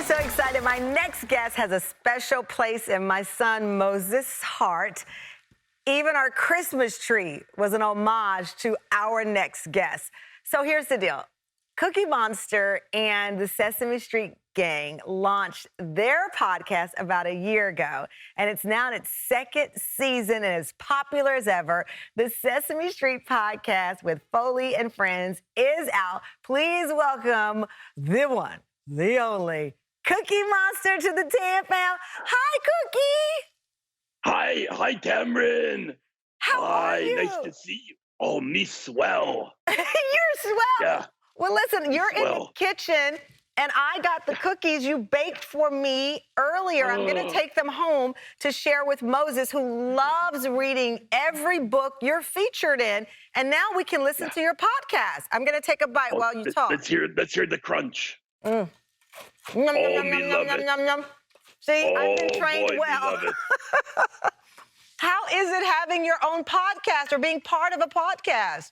so excited. My next guest has a special place in my son Moses' heart. Even our Christmas tree was an homage to our next guest. So here's the deal. Cookie Monster and the Sesame Street gang launched their podcast about a year ago, and it's now in its second season and as popular as ever. The Sesame Street Podcast with Foley and Friends is out. Please welcome the one, the only, Cookie Monster to the Tam fam. Hi, Cookie. Hi, Tamron. How are you? Nice to see you. Oh, me swell. You're swell. Yeah. Well, listen, you're in the Swell. kitchen, and I got the cookies you baked for me earlier. I'm going to take them home to share with Moses, who loves reading every book you're featured in. And now we can listen to your podcast. I'm going to take a bite while you talk. Let's hear the crunch. Yum, yum, Oh, yum, me yum, love yum, it. yum, yum. See, I've been trained boy, well. Me love it. How is it having your own podcast or being part of a podcast?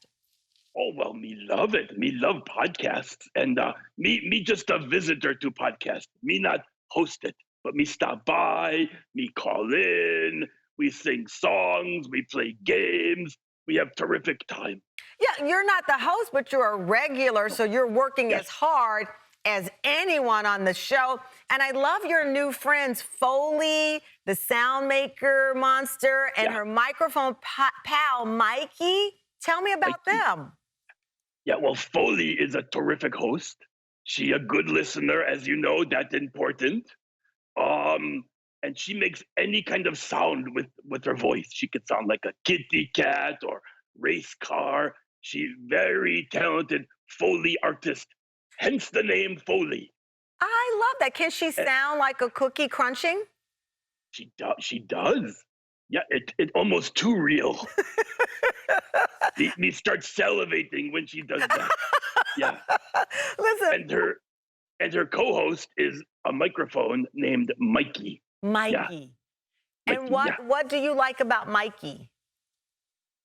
Oh, well, me love it. Me love podcasts. And me just a visitor to podcasts. Me not host it, but me stop by, me call in, we sing songs, we play games. We have terrific time. Yeah, you're not the host, but you're a regular, so you're working as hard as anyone on the show. And I love your new friends, Foley, the sound maker monster, and her microphone pal, Mikee. Tell me about them. Yeah, well, Foley is a terrific host. She a good listener, as you know, that's important. And she makes any kind of sound with her voice. She could sound like a kitty cat or race car. She's very talented Foley artist, hence the name Foley. I love that. Can she sound like a cookie crunching? She does. Yeah, it almost too real. Me start salivating when she does that. Yeah. Listen. And her co-host is a microphone named Mikee. Mikee. Yeah. And Mikee, what do you like about Mikee?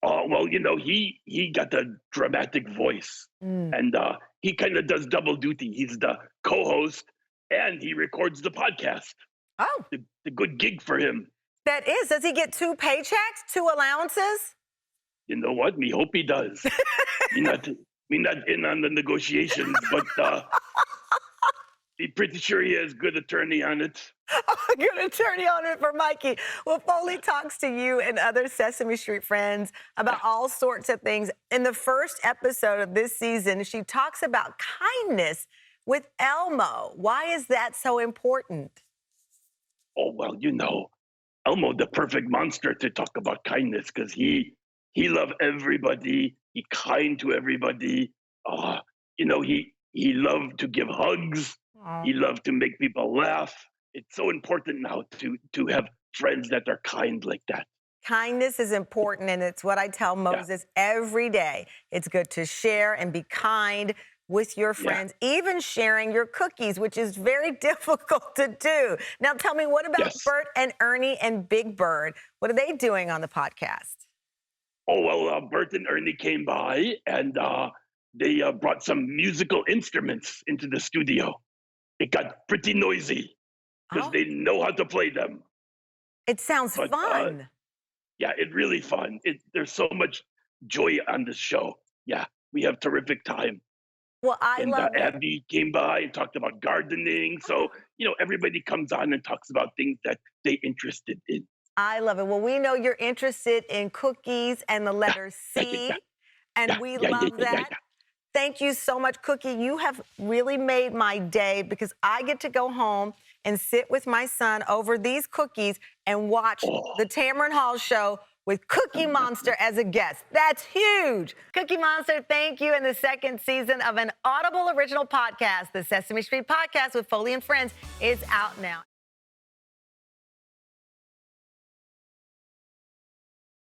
Oh, well, you know, he got the dramatic voice. And he kind of does double duty. He's the co-host and he records the podcast. Oh. The good gig for him. That is. Does he get 2 paychecks, 2 allowances? You know what? Me hope he does. me not in on the negotiations, but be pretty sure he has good attorney on it. Oh, good attorney on it for Mikee. Well, Foley talks to you and other Sesame Street friends about all sorts of things. In the first episode of this season, she talks about kindness with Elmo. Why is that so important? Oh, well, you know, Elmo, the perfect monster to talk about kindness, because he love everybody. He kind to everybody. You know, he loved to give hugs. He loved to make people laugh. It's so important now to have friends that are kind like that. Kindness is important, and it's what I tell Moses every day. It's good to share and be kind with your friends, even sharing your cookies, which is very difficult to do. Now, tell me, what about Bert and Ernie and Big Bird? What are they doing on the podcast? Oh, well, Bert and Ernie came by, and they brought some musical instruments into the studio. It got pretty noisy because they know how to play them. It sounds fun. Yeah, it's really fun. There's so much joy on this show. Yeah, we have terrific time. Well, I love it. Abby came by and talked about gardening. So, you know, everybody comes on and talks about things that they're interested in. I love it. Well, we know you're interested in cookies and the letter C, and we love that. Thank you so much, Cookie. You have really made my day because I get to go home and sit with my son over these cookies and watch the Tamron Hall show with Cookie Monster as a guest. That's huge. Cookie Monster, thank you. In the second season of an Audible original podcast, the Sesame Street Podcast with Foley and Friends, is out now.